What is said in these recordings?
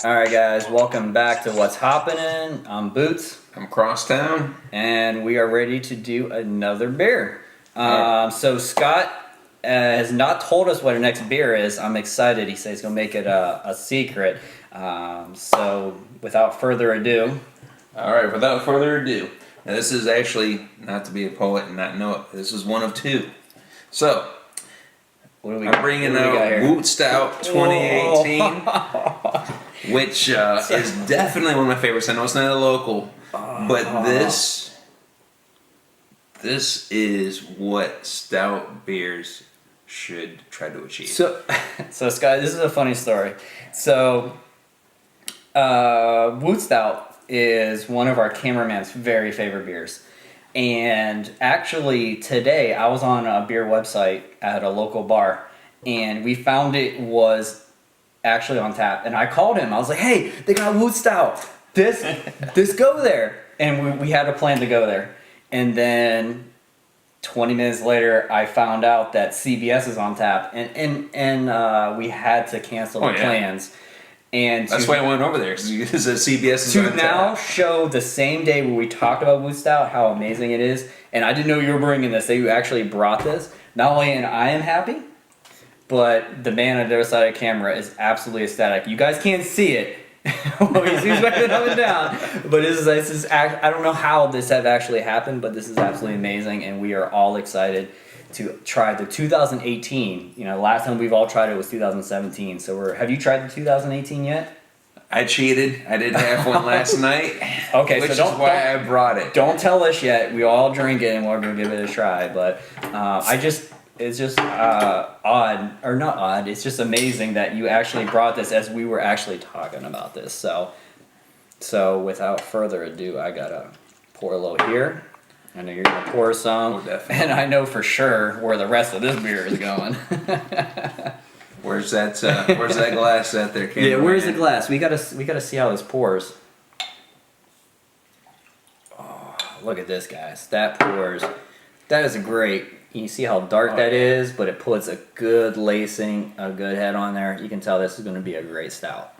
Alright guys, welcome back to What's Hoppining. I'm Boots. I'm Crosstown. And we are ready to do another beer. So Scott has not told us what our next beer is. I'm excited. He says he's going to make it a secret. So without further ado. Alright, without further ado. Now this is actually, not to be a poet and not know it, this is one of two. So, I'm bringing out Woot Stout 2018. Which is definitely one of my favorites. I know it's not a local, but this is what stout beers should try to achieve. So Scott, this is a funny story. So, Woot Stout is one of our cameraman's very favorite beers. And actually today I was on a beer website at a local bar and we found it was actually on tap, and I called him. I was like, "Hey, they got Woot Stout. This go there." And we had a plan to go there. And then 20 minutes later, I found out that CBS is on tap, and we had to cancel the plans. And that's why I went over there, because CBS is on tap. To now show the same day where we talked about Woot Stout, how amazing it is, and I didn't know you were bringing this. That you actually brought this. Not only am I happy, but the man on the other side of the camera is absolutely ecstatic. You guys can't see it. He's back up and down. But I don't know how this have actually happened, but this is absolutely amazing, and we are all excited to try the 2018. You know, last time we've all tried it was 2017. So have you tried the 2018 yet? I cheated. I did have one last night. Okay, which is why I brought it. Don't tell us yet. We all drink it, and we're gonna give it a try. But it's just odd, or not odd, it's just amazing that you actually brought this as we were actually talking about this. So without further ado, I gotta pour a little here. I know you're gonna pour some, and I know for sure where the rest of this beer is going. Where's that glass at there, cameraman? Yeah, where's the glass? We gotta see how this pours. Oh, look at this, guys. That pours. That is great. You see how dark that is, but it puts a good lacing, a good head on there. You can tell this is going to be a great stout.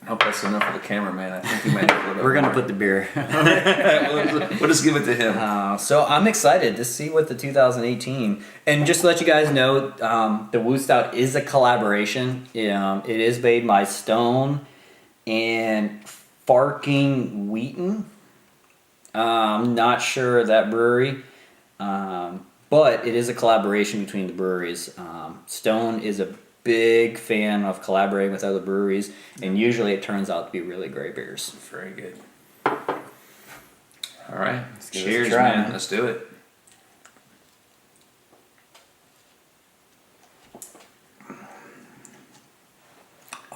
I hope that's enough for the cameraman. I think he might have a little bit We're going to put the beer. We'll just give it to him. So I'm excited to see what the 2018. And just to let you guys know, the Woot Stout is a collaboration. It is made by Stone and Farking Wheaton. I'm not sure of that brewery. But it is a collaboration between the breweries. Stone is a big fan of collaborating with other breweries, and usually it turns out to be really great beers. Very good. All right. Cheers, man. Let's do it.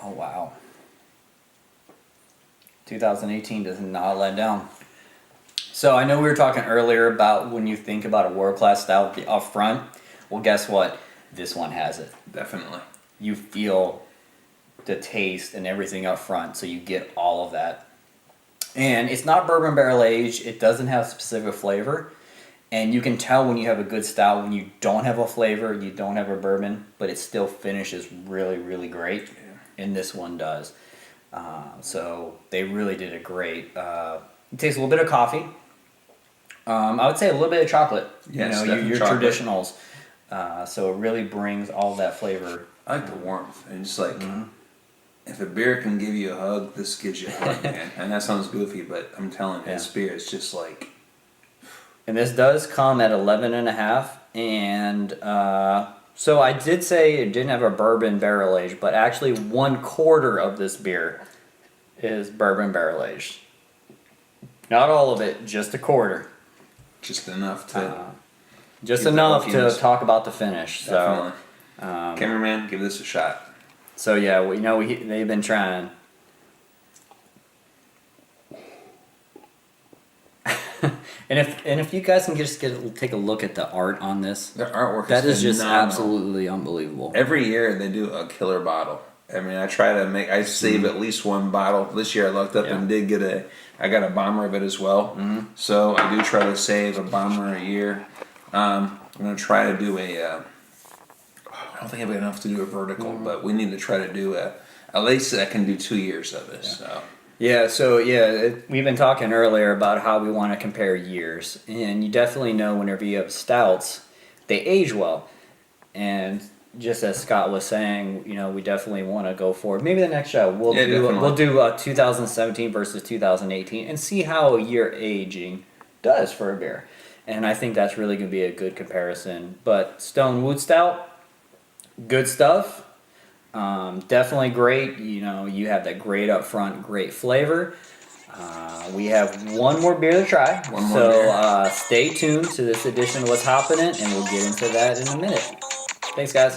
Oh, wow. 2018 does not let down. So I know we were talking earlier about when you think about a world-class stout up front. Well, guess what? This one has it. Definitely. You feel the taste and everything up front, so you get all of that. And it's not bourbon barrel aged. It doesn't have specific flavor. And you can tell when you have a good stout when you don't have a flavor, you don't have a bourbon, but it still finishes really, really great. Yeah. And this one does. So they really did it great. It tastes a little bit of coffee. I would say a little bit of chocolate. Yes, your traditionals. So it really brings all that flavor. I like the warmth. And just like, if a beer can give you a hug, this gives you a hug, man. And that sounds goofy, but I'm telling you, this beer is just like... And this does come at 11.5. And so I did say it didn't have a bourbon barrel aged, but actually 1/4 of this beer is bourbon barrel aged. Not all of it, just 1/4. Just enough to... just enough to talk about the finish. Definitely. So, cameraman, give this a shot. So yeah, they've been trying. and if you guys can just take a look at the art on this, their artwork is just absolutely unbelievable. Every year they do a killer bottle. I mean, I save at least one bottle. This year I looked up and did get I got a bomber of it as well. So I do try to save a bomber a year. I'm going to try to do don't think I've got enough to do a vertical, but we need to try to do at least I can do 2 years of it. Yeah. We've been talking earlier about how we want to compare years, and you definitely know whenever you have stouts, they age well, and just as Scott was saying, we definitely want to go for maybe the next show we'll do 2017 versus 2018 and see how a year aging does for a beer, and I think that's really going to be a good comparison. But Stone Woot Stout, good stuff. Definitely great. You have that great upfront, great flavor. We have one more beer to try. Stay tuned to this edition of What's Hoppining, and we'll get into that in a minute. Thanks, guys.